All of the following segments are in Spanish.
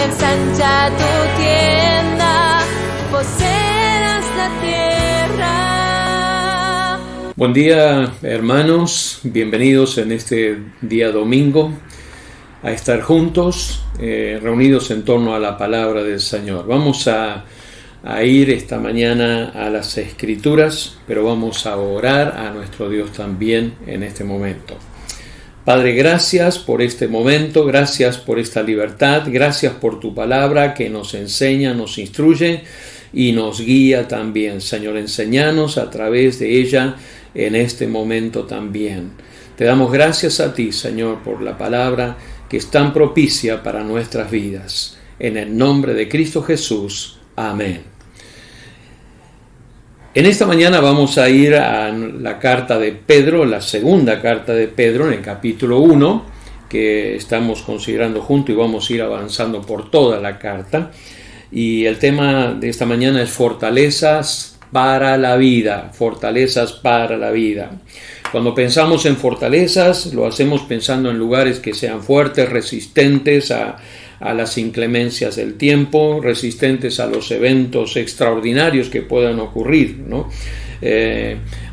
ensancha tu tienda, poseerás la tierra. Buen día, hermanos, bienvenidos en este día domingo a estar juntos, reunidos en torno a la palabra del Señor. Vamos a ir esta mañana a las Escrituras, pero vamos a orar a nuestro Dios también en este momento. Padre, gracias por este momento, gracias por esta libertad, gracias por tu palabra que nos enseña, nos instruye y nos guía también. Señor, enséñanos a través de ella en este momento también. Te damos gracias a ti, Señor, por la palabra que es tan propicia para nuestras vidas. En el nombre de Cristo Jesús. Amén. En esta mañana vamos a ir a la carta de Pedro, la segunda carta de Pedro, en el capítulo 1, que estamos considerando juntos y vamos a ir avanzando por toda la carta. Y el tema de esta mañana es fortalezas para la vida, fortalezas para la vida. Cuando pensamos en fortalezas, lo hacemos pensando en lugares que sean fuertes, resistentes a las inclemencias del tiempo, resistentes a los eventos extraordinarios que puedan ocurrir, ¿no?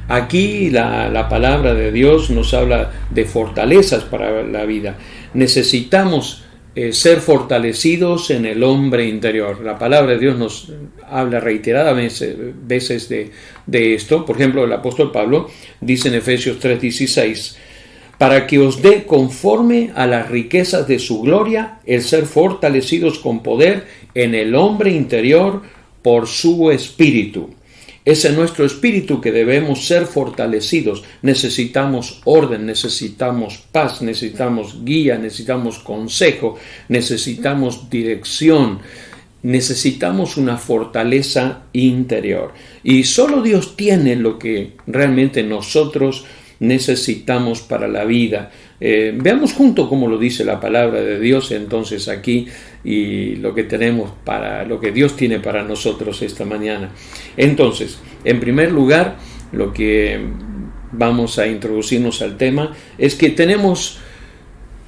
Aquí la palabra de Dios nos habla de fortalezas para la vida. Necesitamos ser fortalecidos en el hombre interior. La palabra de Dios nos habla reiteradas veces de esto. Por ejemplo, el apóstol Pablo dice en Efesios 3:16: para que os dé conforme a las riquezas de su gloria el ser fortalecidos con poder en el hombre interior por su espíritu. Es en nuestro espíritu que debemos ser fortalecidos. Necesitamos orden, necesitamos paz, necesitamos guía, necesitamos consejo, necesitamos dirección, necesitamos una fortaleza interior. Y solo Dios tiene lo que realmente nosotros necesitamos para la vida. Veamos juntos cómo lo dice la palabra de Dios entonces aquí y lo que tenemos lo que Dios tiene para nosotros esta mañana. Entonces, en primer lugar, lo que vamos a introducirnos al tema es que tenemos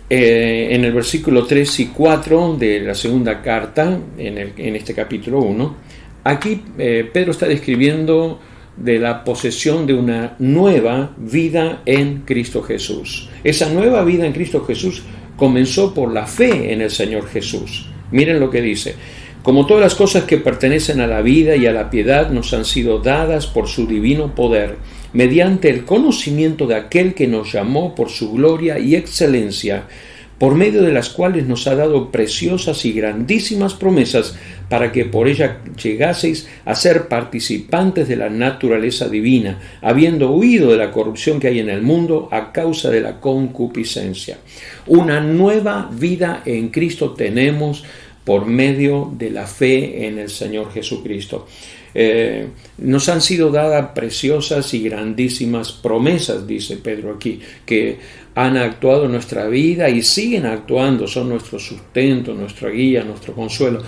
en el versículo 3 y 4 de la segunda carta, en este capítulo 1, aquí Pedro está describiendo de la posesión de una nueva vida en Cristo Jesús. Esa nueva vida en Cristo Jesús comenzó por la fe en el Señor Jesús. Miren lo que dice: como todas las cosas que pertenecen a la vida y a la piedad nos han sido dadas por su divino poder, mediante el conocimiento de aquel que nos llamó por su gloria y excelencia, por medio de las cuales nos ha dado preciosas y grandísimas promesas, para que por ella llegaseis a ser participantes de la naturaleza divina, habiendo huido de la corrupción que hay en el mundo a causa de la concupiscencia. Una nueva vida en Cristo tenemos por medio de la fe en el Señor Jesucristo. Nos han sido dadas preciosas y grandísimas promesas, dice Pedro aquí, que han actuado en nuestra vida y siguen actuando, son nuestro sustento, nuestra guía, nuestro consuelo.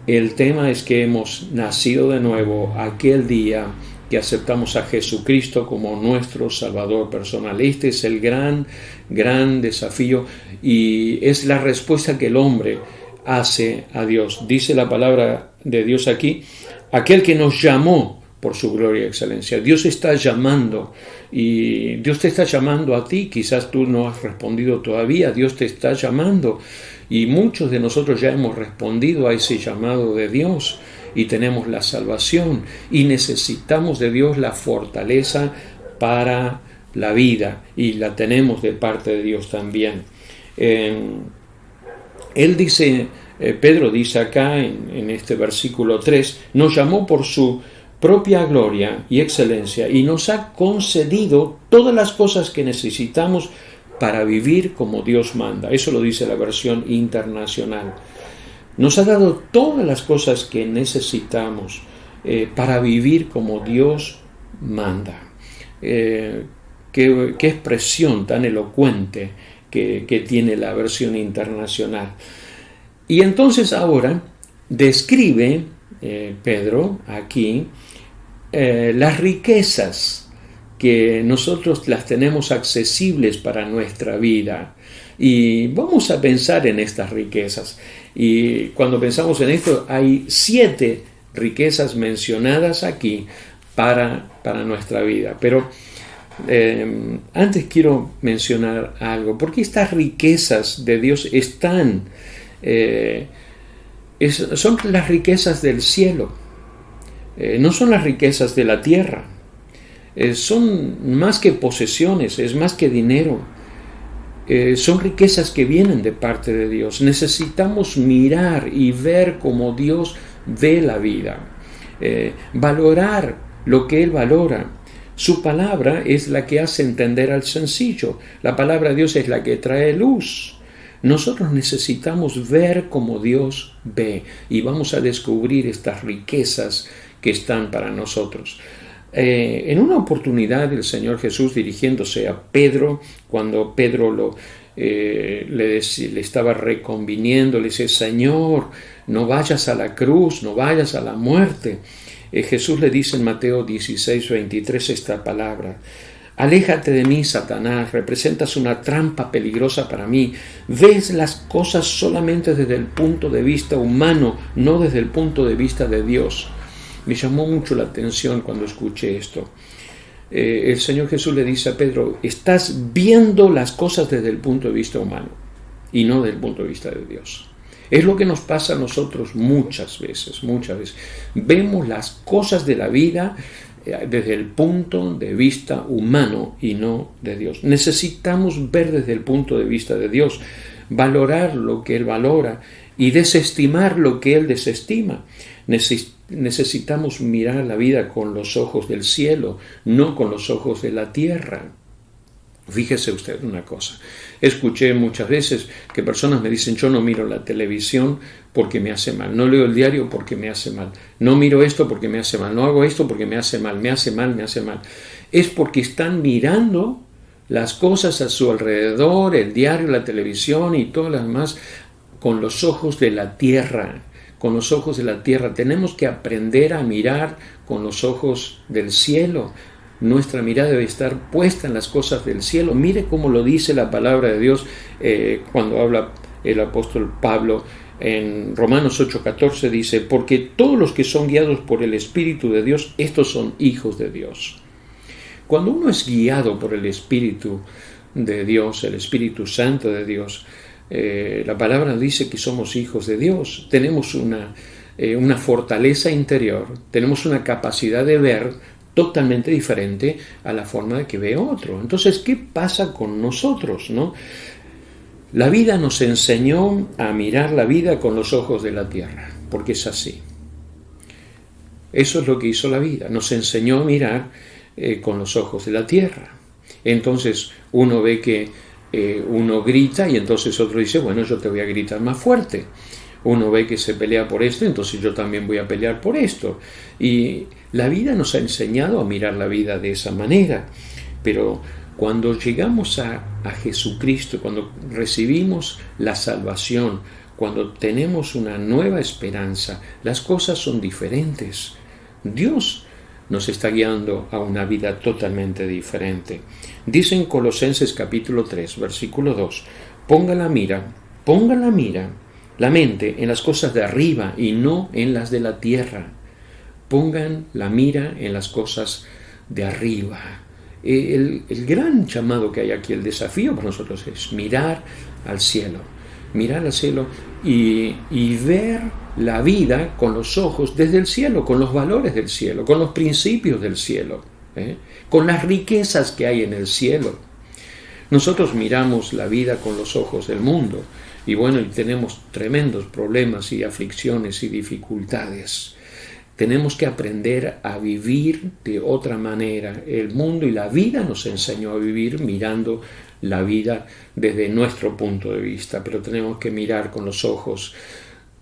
El tema es que hemos nacido de nuevo aquel día que aceptamos a Jesucristo como nuestro Salvador personal. Este es el gran desafío y es la respuesta que el hombre hace a Dios. Dice la palabra de Dios aquí: aquel que nos llamó por su gloria y excelencia. Dios está llamando y Dios te está llamando a ti. Quizás tú no has respondido todavía. Dios te está llamando y muchos de nosotros ya hemos respondido a ese llamado de Dios y tenemos la salvación y necesitamos de Dios la fortaleza para la vida y la tenemos de parte de Dios también. Él dice, Pedro dice acá en este versículo 3, nos llamó por su propia gloria y excelencia y nos ha concedido todas las cosas que necesitamos para vivir como Dios manda. Eso lo dice la versión internacional. Nos ha dado todas las cosas que necesitamos para vivir como Dios manda. Qué expresión tan elocuente que tiene la versión internacional. Y entonces ahora describe Pedro aquí las riquezas que nosotros las tenemos accesibles para nuestra vida. Y vamos a pensar en estas riquezas. Y cuando pensamos en esto, hay 7 riquezas mencionadas aquí para nuestra vida. Pero antes quiero mencionar algo, porque estas riquezas de Dios son las riquezas del cielo, no son las riquezas de la tierra, son más que posesiones, es más que dinero, son riquezas que vienen de parte de Dios. Necesitamos mirar y ver como Dios ve la vida, valorar lo que Él valora. Su palabra es la que hace entender al sencillo. La palabra de Dios es la que trae luz. Nosotros necesitamos ver como Dios ve y vamos a descubrir estas riquezas que están para nosotros. En una oportunidad el Señor Jesús, dirigiéndose a Pedro, cuando Pedro le estaba reconviniendo, le dice: Señor, no vayas a la cruz, no vayas a la muerte. Jesús le dice en Mateo 16:23 esta palabra: aléjate de mí, Satanás, representas una trampa peligrosa para mí. Ves las cosas solamente desde el punto de vista humano, no desde el punto de vista de Dios. Me llamó mucho la atención cuando escuché esto. El Señor Jesús le dice a Pedro: estás viendo las cosas desde el punto de vista humano y no desde el punto de vista de Dios. Es lo que nos pasa a nosotros muchas veces. Vemos las cosas de la vida desde el punto de vista humano y no de Dios. Necesitamos ver desde el punto de vista de Dios, valorar lo que Él valora y desestimar lo que Él desestima. Necesitamos mirar la vida con los ojos del cielo, no con los ojos de la tierra. Fíjese usted una cosa, escuché muchas veces que personas me dicen: yo no miro la televisión porque me hace mal, no leo el diario porque me hace mal, no miro esto porque me hace mal, no hago esto porque me hace mal. Es porque están mirando las cosas a su alrededor, el diario, la televisión y todas las demás, con los ojos de la tierra. Con los ojos de la tierra. Tenemos que aprender a mirar con los ojos del cielo. Nuestra mirada debe estar puesta en las cosas del cielo. Mire cómo lo dice la palabra de Dios cuando habla el apóstol Pablo en Romanos 8:14. Dice: porque todos los que son guiados por el Espíritu de Dios, estos son hijos de Dios. Cuando uno es guiado por el Espíritu de Dios, el Espíritu Santo de Dios, la palabra dice que somos hijos de Dios. Tenemos una fortaleza interior, tenemos una capacidad de ver totalmente diferente a la forma de que ve otro. Entonces, ¿qué pasa con nosotros, no? La vida nos enseñó a mirar la vida con los ojos de la tierra, porque es así. Eso es lo que hizo la vida, nos enseñó a mirar con los ojos de la tierra. Entonces, uno ve que uno grita y entonces otro dice: bueno, yo te voy a gritar más fuerte. Uno ve que se pelea por esto, entonces yo también voy a pelear por esto. Y la vida nos ha enseñado a mirar la vida de esa manera. Pero cuando llegamos a Jesucristo, cuando recibimos la salvación, cuando tenemos una nueva esperanza, las cosas son diferentes. Dios nos está guiando a una vida totalmente diferente. Dice en Colosenses capítulo 3, versículo 2: ponga la mira, la mente en las cosas de arriba y no en las de la tierra. Pongan la mira en las cosas de arriba. El gran llamado que hay aquí, el desafío para nosotros es mirar al cielo y ver la vida con los ojos desde el cielo, con los valores del cielo, con los principios del cielo, con las riquezas que hay en el cielo. Nosotros miramos la vida con los ojos del mundo y tenemos tremendos problemas y aflicciones y dificultades. Tenemos que aprender a vivir de otra manera. El mundo y la vida nos enseñó a vivir mirando la vida desde nuestro punto de vista, pero tenemos que mirar con los ojos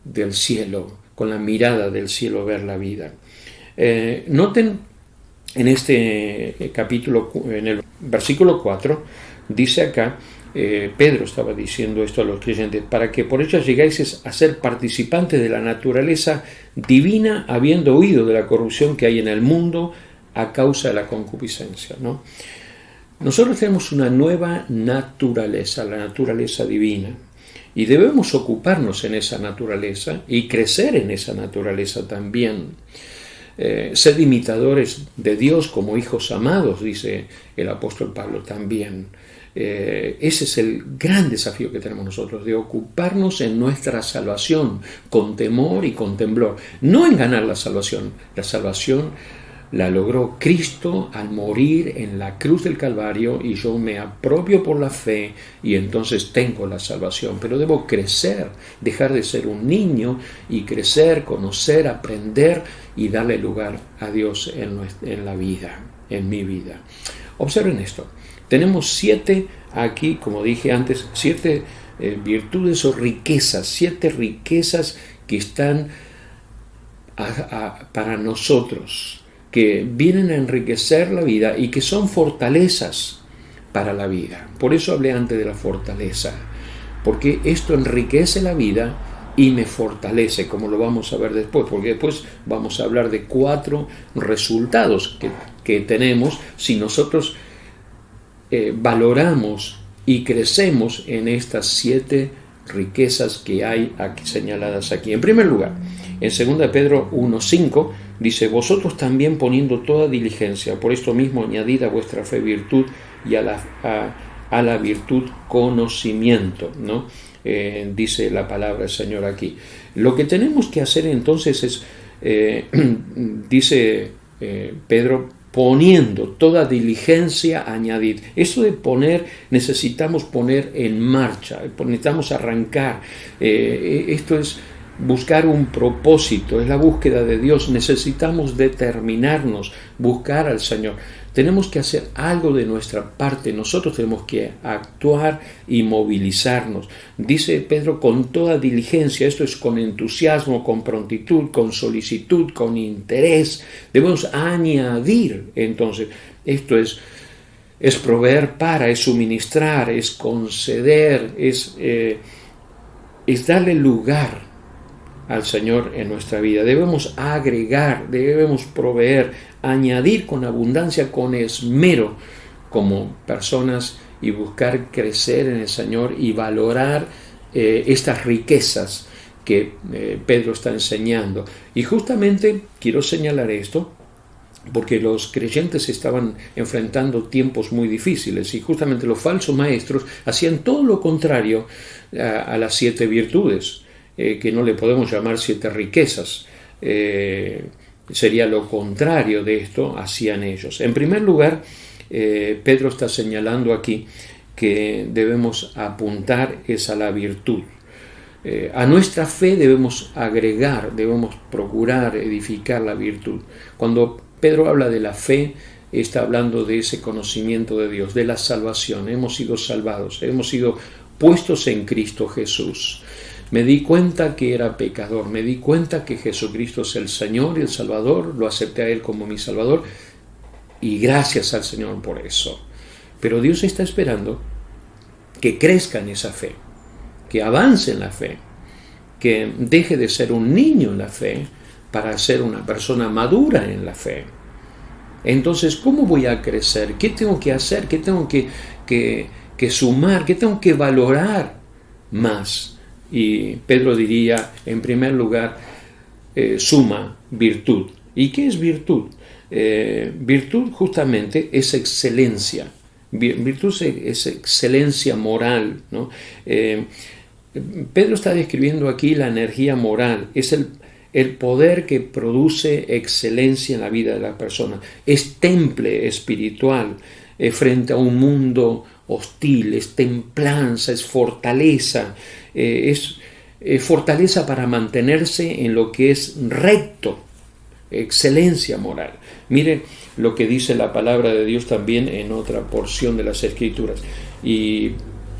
del cielo, con la mirada del cielo, ver la vida. Noten en este capítulo, en el versículo 4, dice acá, Pedro estaba diciendo esto a los creyentes: para que por ellas llegáis a ser participantes de la naturaleza divina, habiendo huido de la corrupción que hay en el mundo a causa de la concupiscencia, ¿no? Nosotros tenemos una nueva naturaleza, la naturaleza divina. Y debemos ocuparnos en esa naturaleza y crecer en esa naturaleza también. Sed imitadores de Dios como hijos amados, dice el apóstol Pablo también. Ese es el gran desafío que tenemos nosotros, de ocuparnos en nuestra salvación con temor y con temblor. No en ganar la salvación. La salvación la logró Cristo al morir en la cruz del Calvario, y yo me apropio por la fe y entonces tengo la salvación. Pero debo crecer, dejar de ser un niño y crecer, conocer, aprender y darle lugar a Dios en la vida, en mi vida. Observen esto. Tenemos 7 aquí, como dije antes, 7 virtudes o riquezas, 7 riquezas que están para nosotros, que vienen a enriquecer la vida y que son fortalezas para la vida. Por eso hablé antes de la fortaleza, porque esto enriquece la vida y me fortalece, como lo vamos a ver después, porque después vamos a hablar de 4 resultados que tenemos si nosotros valoramos y crecemos en estas 7 riquezas que hay aquí, señaladas aquí. En primer lugar, en 2 Pedro 1:5 dice: vosotros también, poniendo toda diligencia, por esto mismo añadid a vuestra fe virtud, y a la virtud conocimiento, ¿no? Dice la palabra del Señor aquí. Lo que tenemos que hacer entonces es, dice Pedro, poniendo toda diligencia, añadid. Eso de poner, necesitamos poner en marcha, necesitamos arrancar. Esto es buscar un propósito, es la búsqueda de Dios. Necesitamos determinarnos, buscar al Señor. Tenemos que hacer algo de nuestra parte. Nosotros tenemos que actuar y movilizarnos. Dice Pedro, con toda diligencia. Esto es con entusiasmo, con prontitud, con solicitud, con interés. Debemos añadir. Entonces, esto es proveer para, es suministrar, es conceder, es darle lugar al Señor en nuestra vida. Debemos agregar, debemos proveer, añadir con abundancia, con esmero, como personas, y buscar crecer en el Señor y valorar estas riquezas que Pedro está enseñando. Y justamente quiero señalar esto porque los creyentes estaban enfrentando tiempos muy difíciles, y justamente los falsos maestros hacían todo lo contrario a las 7 virtudes, que no le podemos llamar 7 riquezas. Sería lo contrario de esto, hacían ellos. En primer lugar, Pedro está señalando aquí que debemos apuntar es a la virtud. A nuestra fe debemos agregar, debemos procurar edificar la virtud. Cuando Pedro habla de la fe, está hablando de ese conocimiento de Dios, de la salvación. Hemos sido salvados, hemos sido puestos en Cristo Jesús. Me di cuenta que era pecador, me di cuenta que Jesucristo es el Señor y el Salvador, lo acepté a Él como mi Salvador, y gracias al Señor por eso. Pero Dios está esperando que crezca en esa fe, que avance en la fe, que deje de ser un niño en la fe para ser una persona madura en la fe. Entonces, ¿cómo voy a crecer? ¿Qué tengo que hacer? ¿Qué tengo que sumar? ¿Qué tengo que valorar más? Y Pedro diría, en primer lugar, suma virtud. ¿Y qué es virtud? Virtud justamente es excelencia. Virtud es excelencia moral, ¿no? Pedro está describiendo aquí la energía moral. Es el poder que produce excelencia en la vida de la persona. Es temple espiritual frente a un mundo hostil. Es templanza, es fortaleza. Es fortaleza para mantenerse en lo que es recto, excelencia moral. Mire lo que dice la palabra de Dios también en otra porción de las Escrituras, y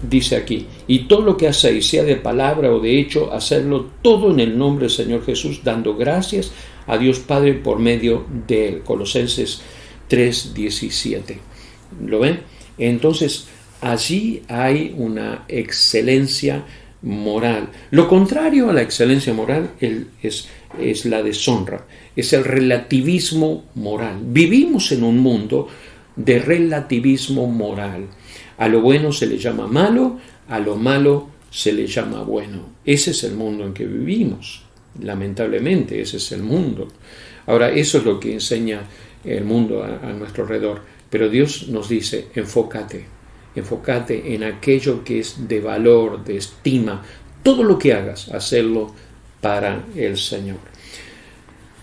dice aquí: y todo lo que hacéis, sea de palabra o de hecho, hacedlo todo en el nombre del Señor Jesús, dando gracias a Dios Padre por medio de Él. Colosenses 3:17. ¿Lo ven? Entonces allí hay una excelencia moral. Lo contrario a la excelencia moral es la deshonra, es el relativismo moral. Vivimos en un mundo de relativismo moral. A lo bueno se le llama malo, a lo malo se le llama bueno. Ese es el mundo en que vivimos. Lamentablemente, ese es el mundo. Ahora, eso es lo que enseña el mundo a nuestro alrededor. Pero Dios nos dice, enfócate en aquello que es de valor, de estima. Todo lo que hagas, hacerlo para el Señor.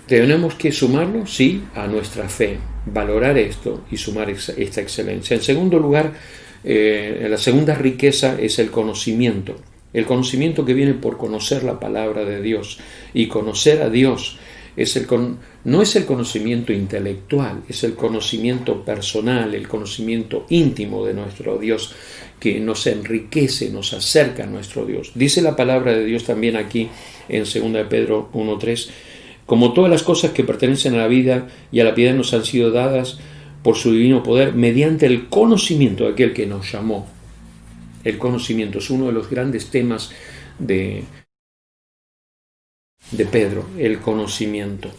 Tenemos que sumarlo, sí, a nuestra fe, valorar esto y sumar esta excelencia. En segundo lugar, la segunda riqueza es el conocimiento. El conocimiento que viene por conocer la palabra de Dios. Y conocer a Dios no es el conocimiento intelectual, es el conocimiento personal, el conocimiento íntimo de nuestro Dios, que nos enriquece, nos acerca a nuestro Dios. Dice la palabra de Dios también aquí en 2 de Pedro 1:3, como todas las cosas que pertenecen a la vida y a la piedad nos han sido dadas por su divino poder, mediante el conocimiento de aquel que nos llamó. El conocimiento es uno de los grandes temas de Pedro, el conocimiento.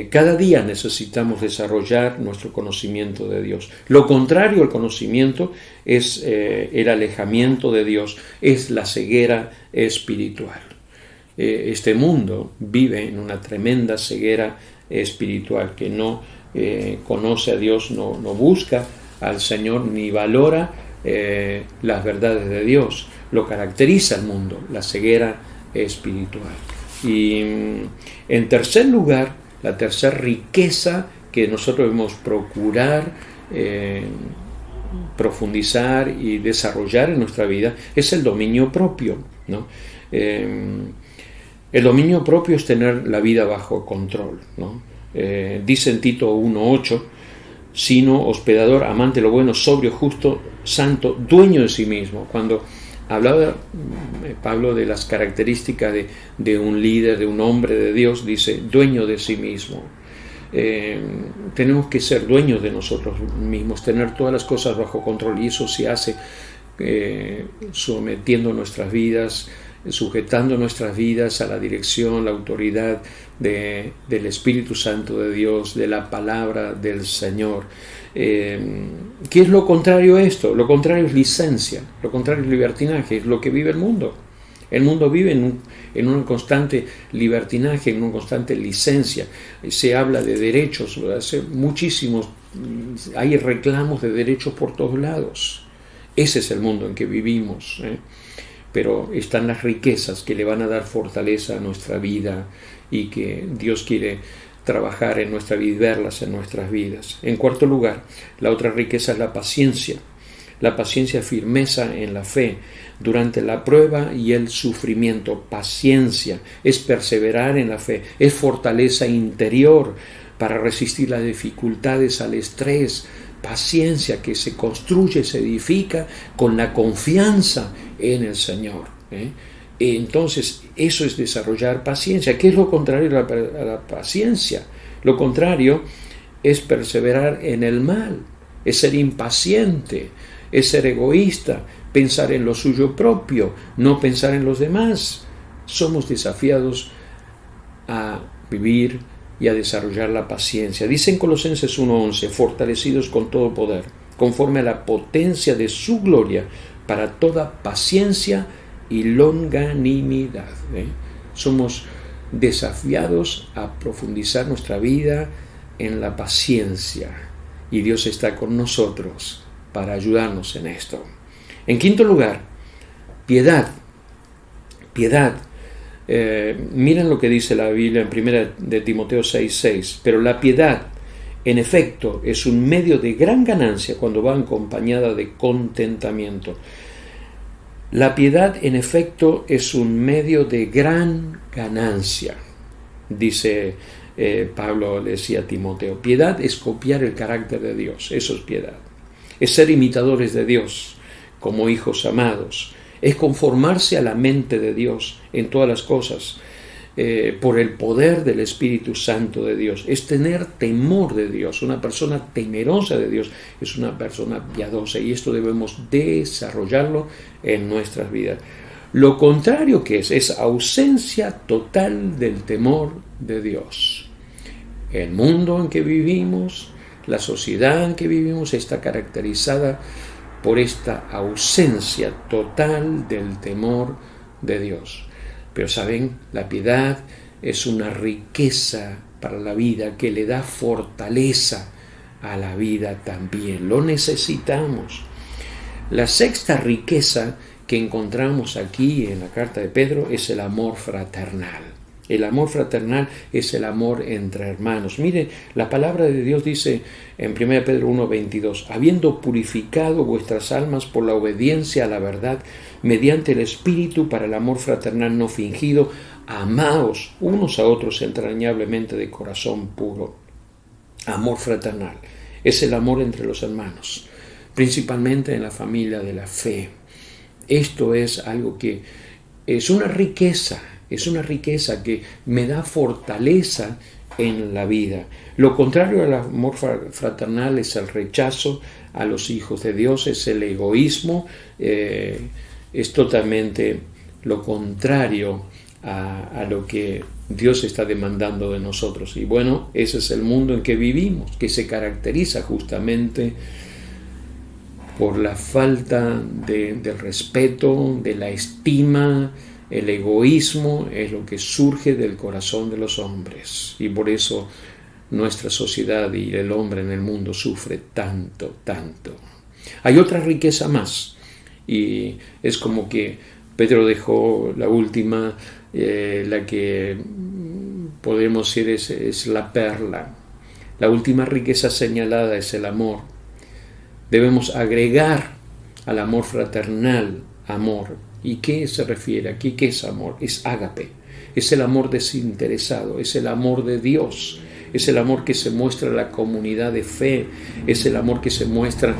Cada día necesitamos desarrollar nuestro conocimiento de Dios. Lo contrario al conocimiento es el alejamiento de Dios, es la ceguera espiritual. Este mundo vive en una tremenda ceguera espiritual, que no conoce a Dios, no busca al Señor ni valora las verdades de Dios. Lo caracteriza el mundo, la ceguera espiritual. Y en tercer lugar, la tercera riqueza que nosotros debemos procurar profundizar y desarrollar en nuestra vida es el dominio propio, ¿no? El dominio propio es tener la vida bajo control, ¿no? Dice en Tito 1:8, sino hospedador, amante de lo bueno, sobrio, justo, santo, dueño de sí mismo. Cuando hablaba Pablo de las características de un líder, de un hombre de Dios, dice dueño de sí mismo. Tenemos que ser dueños de nosotros mismos, tener todas las cosas bajo control, y eso se hace sometiendo nuestras vidas, sujetando nuestras vidas a la dirección, la autoridad del Espíritu Santo de Dios, de la palabra del Señor. ¿Qué es lo contrario a esto? Lo contrario es licencia, lo contrario es libertinaje, es lo que vive el mundo. El mundo vive en un constante libertinaje, en una constante licencia. Se habla de derechos, hace muchísimos, hay reclamos de derechos por todos lados. Ese es el mundo en que vivimos, Pero están las riquezas que le van a dar fortaleza a nuestra vida y que Dios quiere trabajar en nuestra vida y verlas en nuestras vidas. En cuarto lugar, la otra riqueza es la paciencia. La paciencia, firmeza en la fe durante la prueba y el sufrimiento. Paciencia es perseverar en la fe, es fortaleza interior para resistir las dificultades, al estrés. Paciencia que se construye, se edifica con la confianza en el Señor. Entonces, eso es desarrollar paciencia. ¿Qué es lo contrario a la paciencia? Lo contrario es perseverar en el mal, es ser impaciente, es ser egoísta, pensar en lo suyo propio, no pensar en los demás. Somos desafiados a vivir y a desarrollar la paciencia. Dice en Colosenses 1:11, fortalecidos con todo poder, conforme a la potencia de su gloria, para toda paciencia y longanimidad. Somos desafiados a profundizar nuestra vida en la paciencia, y Dios está con nosotros para ayudarnos en esto. En quinto lugar, piedad. Miren lo que dice la Biblia en 1 de Timoteo 6:6. Pero la piedad, en efecto, es un medio de gran ganancia cuando va acompañada de contentamiento. La piedad, en efecto, es un medio de gran ganancia, dice Pablo, le decía a Timoteo. Piedad es copiar el carácter de Dios, eso es piedad. Es ser imitadores de Dios como hijos amados. Es conformarse a la mente de Dios en todas las cosas por el poder del Espíritu Santo de Dios. Es tener temor de Dios. Una persona temerosa de Dios es una persona piadosa, y esto debemos desarrollarlo en nuestras vidas. Lo contrario que es ausencia total del temor de Dios. El mundo en que vivimos, la sociedad en que vivimos está caracterizada por esta ausencia total del temor de Dios. Pero saben, la piedad es una riqueza para la vida que le da fortaleza a la vida también. Lo necesitamos. La sexta riqueza que encontramos aquí en la carta de Pedro es el amor fraternal. El amor fraternal es el amor entre hermanos. Mire, la palabra de Dios dice en 1 Pedro 1:22, habiendo purificado vuestras almas por la obediencia a la verdad, mediante el Espíritu para el amor fraternal no fingido, amaos unos a otros entrañablemente de corazón puro. Amor fraternal es el amor entre los hermanos, principalmente en la familia de la fe. Esto es algo que es una riqueza que me da fortaleza en la vida. Lo contrario al amor fraternal es el rechazo a los hijos de Dios, es el egoísmo, es totalmente lo contrario a lo que Dios está demandando de nosotros. Y bueno, ese es el mundo en que vivimos, que se caracteriza justamente por la falta del respeto, de la estima. El egoísmo es lo que surge del corazón de los hombres, y por eso nuestra sociedad y el hombre en el mundo sufre tanto. Hay otra riqueza más, y es como que Pedro dejó la última, la que podemos decir es la perla. La última riqueza señalada es el amor. Debemos agregar al amor fraternal amor. ¿Y qué se refiere aquí? ¿Qué es amor? Es ágape, es el amor desinteresado, es el amor de Dios, es el amor que se muestra a la comunidad de fe, es el amor que se muestra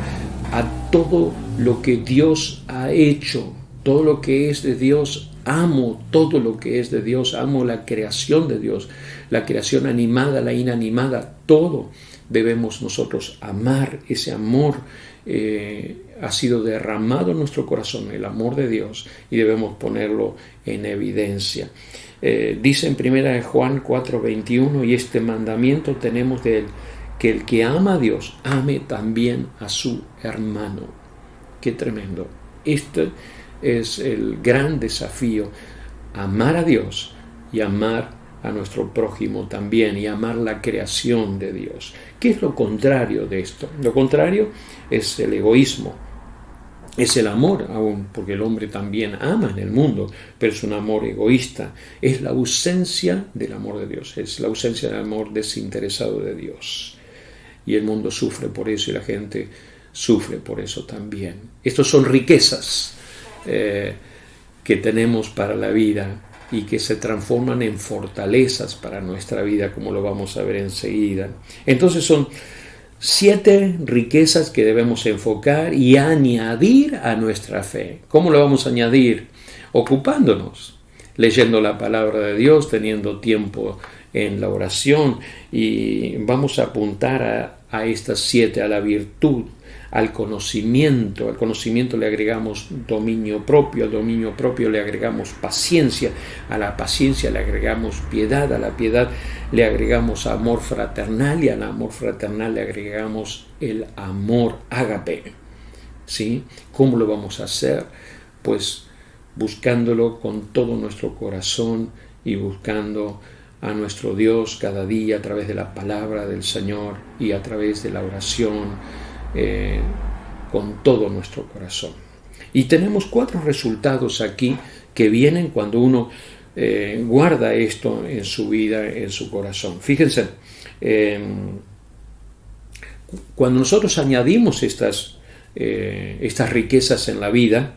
a todo lo que Dios ha hecho, todo lo que es de Dios. Amo todo lo que es de Dios, amo la creación de Dios, la creación animada, la inanimada, todo debemos nosotros amar. Ese amor ha sido derramado en nuestro corazón, el amor de Dios, y debemos ponerlo en evidencia. Dice en 1 Juan 4:21, y este mandamiento tenemos de él, que el que ama a Dios, ame también a su hermano. Qué tremendo. Este es el gran desafío, amar a Dios y amar a nuestro prójimo también, y amar la creación de Dios. ¿Qué es lo contrario de esto? Lo contrario es el egoísmo, es el amor aún, porque el hombre también ama en el mundo, pero es un amor egoísta, es la ausencia del amor de Dios, es la ausencia del amor desinteresado de Dios, y el mundo sufre por eso y la gente sufre por eso también. Estos son riquezas que tenemos para la vida y que se transforman en fortalezas para nuestra vida, como lo vamos a ver enseguida. Entonces son 7 riquezas que debemos enfocar y añadir a nuestra fe. ¿Cómo lo vamos a añadir? Ocupándonos, leyendo la palabra de Dios, teniendo tiempo en la oración, y vamos a apuntar a estas 7, a la virtud, al conocimiento. Al conocimiento le agregamos dominio propio, al dominio propio le agregamos paciencia, a la paciencia le agregamos piedad, a la piedad le agregamos amor fraternal, y al amor fraternal le agregamos el amor ágape. ¿Sí? ¿Cómo lo vamos a hacer? Pues buscándolo con todo nuestro corazón y buscando a nuestro Dios cada día a través de la palabra del Señor y a través de la oración, con todo nuestro corazón. Y tenemos 4 resultados aquí que vienen cuando uno guarda esto en su vida, en su corazón. Fíjense, cuando nosotros añadimos estas riquezas en la vida,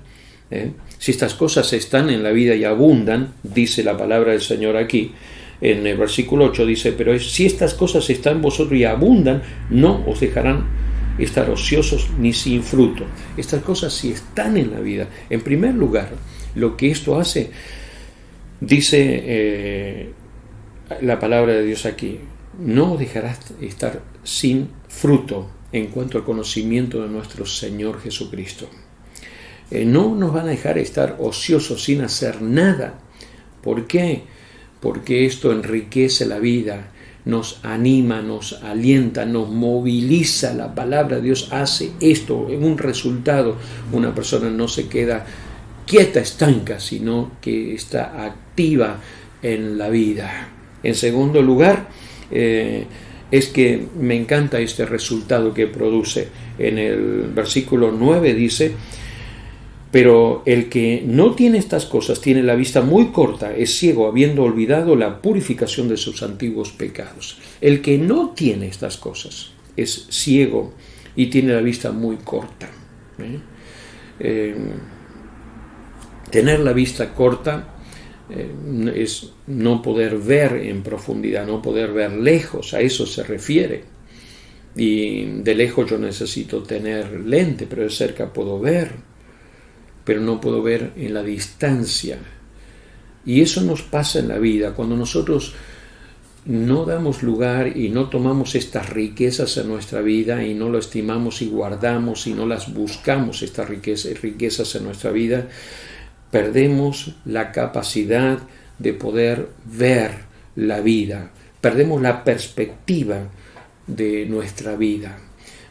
si estas cosas están en la vida y abundan, dice la palabra del Señor aquí, en el versículo 8 dice, pero si estas cosas están en vosotros y abundan, no os dejarán estar ociosos ni sin fruto. Estas cosas si están en la vida. En primer lugar, lo que esto hace, dice la palabra de Dios aquí, no os dejarás estar sin fruto en cuanto al conocimiento de nuestro Señor Jesucristo. No nos van a dejar estar ociosos sin hacer nada. ¿Por qué? Porque esto enriquece la vida, nos anima, nos alienta, nos moviliza. La palabra de Dios hace esto, en un resultado. Una persona no se queda quieta, estanca, sino que está activa en la vida. En segundo lugar, es que me encanta este resultado que produce. En el versículo 9 dice: pero el que no tiene estas cosas tiene la vista muy corta, es ciego, habiendo olvidado la purificación de sus antiguos pecados. El que no tiene estas cosas es ciego y tiene la vista muy corta. Tener la vista corta es no poder ver en profundidad, no poder ver lejos, a eso se refiere. Y de lejos yo necesito tener lente, pero de cerca puedo ver, pero no puedo ver en la distancia. Y eso nos pasa en la vida, cuando nosotros no damos lugar y no tomamos estas riquezas en nuestra vida y no lo estimamos y guardamos y no las buscamos, estas riquezas en nuestra vida, perdemos la capacidad de poder ver la vida, perdemos la perspectiva de nuestra vida,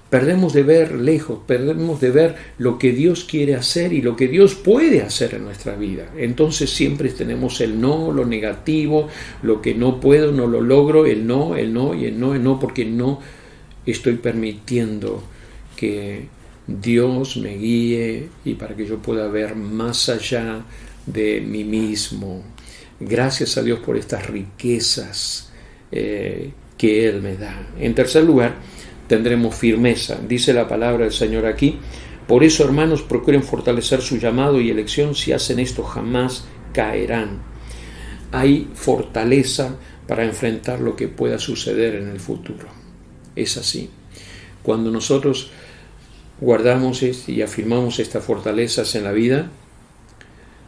perdemos de ver lejos, perdemos de ver lo que Dios quiere hacer y lo que Dios puede hacer en nuestra vida. Entonces siempre tenemos el no, lo negativo, lo que no puedo, no lo logro, el no, porque no estoy permitiendo que Dios me guíe y para que yo pueda ver más allá de mí mismo. Gracias a Dios por estas riquezas que Él me da. En tercer lugar, tendremos firmeza. Dice la palabra del Señor aquí: por eso, hermanos, procuren fortalecer su llamado y elección. Si hacen esto, jamás caerán. Hay fortaleza para enfrentar lo que pueda suceder en el futuro. Es así. Cuando nosotros guardamos y afirmamos estas fortalezas en la vida,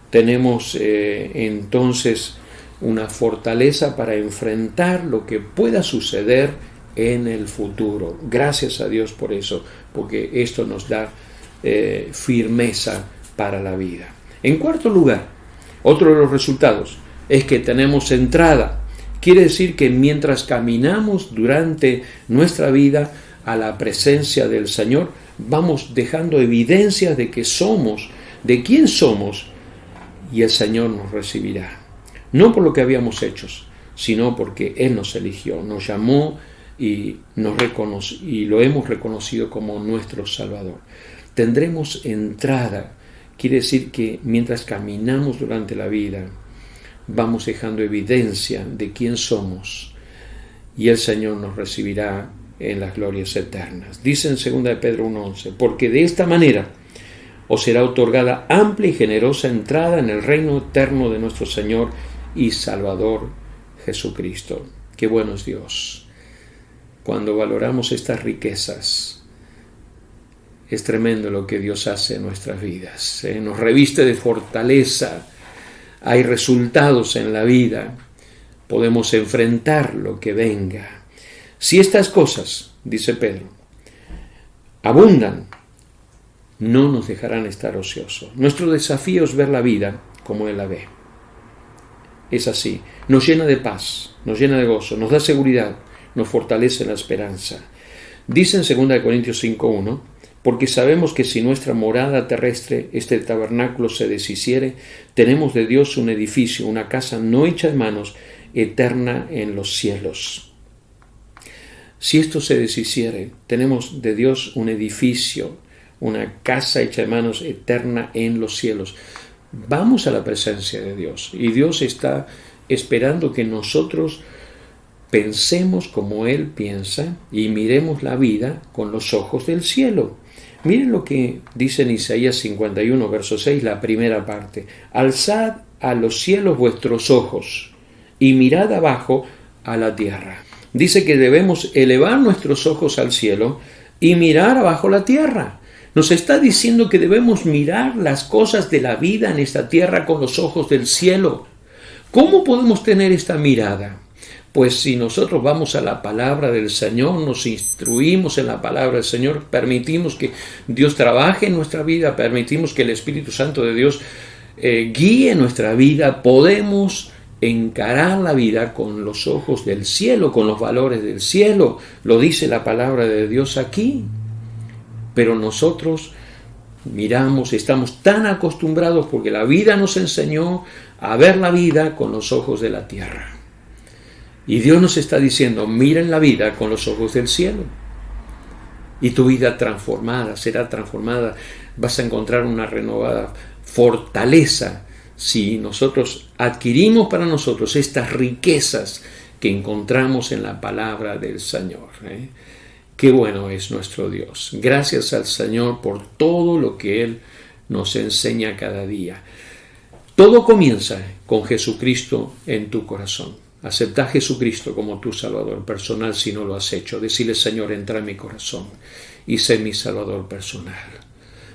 tenemos entonces una fortaleza para enfrentar lo que pueda suceder en el futuro. Gracias a Dios por eso, porque esto nos da firmeza para la vida. En cuarto lugar, otro de los resultados es que tenemos entrada. Quiere decir que mientras caminamos durante nuestra vida a la presencia del Señor, vamos dejando evidencias de que somos, de quién somos, y el Señor nos recibirá. No por lo que habíamos hecho, sino porque Él nos eligió, nos llamó y lo hemos reconocido como nuestro Salvador. Tendremos entrada. Quiere decir que mientras caminamos durante la vida, vamos dejando evidencia de quién somos, y el Señor nos recibirá en las glorias eternas. Dice en 2 Pedro 1:11: porque de esta manera os será otorgada amplia y generosa entrada en el reino eterno de nuestro Señor y Salvador Jesucristo. Qué bueno es Dios. Cuando valoramos estas riquezas, es tremendo lo que Dios hace en nuestras vidas. Nos reviste de fortaleza, hay resultados en la vida, podemos enfrentar lo que venga. Si estas cosas, dice Pedro, abundan, no nos dejarán estar ociosos. Nuestro desafío es ver la vida como Él la ve. Es así. Nos llena de paz, nos llena de gozo, nos da seguridad, nos fortalece la esperanza. Dice en 2 Corintios 5:1: porque sabemos que si nuestra morada terrestre, este tabernáculo, se deshiciere, tenemos de Dios un edificio, una casa no hecha de manos, eterna en los cielos. Si esto se deshiciere, tenemos de Dios un edificio, una casa hecha de manos, eterna en los cielos. Vamos a la presencia de Dios, y Dios está esperando que nosotros pensemos como Él piensa y miremos la vida con los ojos del cielo. Miren lo que dice en Isaías 51, verso 6, la primera parte: alzad a los cielos vuestros ojos y mirad abajo a la tierra. Dice que debemos elevar nuestros ojos al cielo y mirar abajo la tierra. Nos está diciendo que debemos mirar las cosas de la vida en esta tierra con los ojos del cielo. ¿Cómo podemos tener esta mirada? Pues si nosotros vamos a la palabra del Señor, nos instruimos en la palabra del Señor, permitimos que Dios trabaje en nuestra vida, permitimos que el Espíritu Santo de Dios guíe nuestra vida, podemos encarar la vida con los ojos del cielo, con los valores del cielo. Lo dice la palabra de Dios aquí. Pero nosotros miramos, estamos tan acostumbrados porque la vida nos enseñó a ver la vida con los ojos de la tierra. Y Dios nos está diciendo, miren la vida con los ojos del cielo. Y tu vida transformada, será transformada. Vas a encontrar una renovada fortaleza si nosotros adquirimos para nosotros estas riquezas que encontramos en la palabra del Señor. Qué bueno es nuestro Dios. Gracias al Señor por todo lo que Él nos enseña cada día. Todo comienza con Jesucristo en tu corazón. Acepta a Jesucristo como tu Salvador personal si no lo has hecho. Decirle, Señor, entra en mi corazón y sé mi Salvador personal.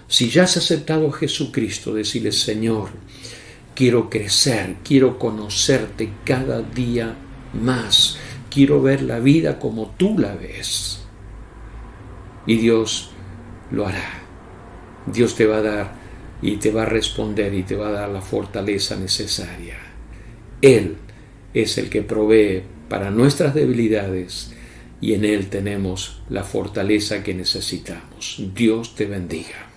Si ya has aceptado a Jesucristo, decirle, Señor, quiero crecer, quiero conocerte cada día más. Quiero ver la vida como tú la ves. Y Dios lo hará. Dios te va a dar y te va a responder y te va a dar la fortaleza necesaria. Él es el que provee para nuestras debilidades y en Él tenemos la fortaleza que necesitamos. Dios te bendiga.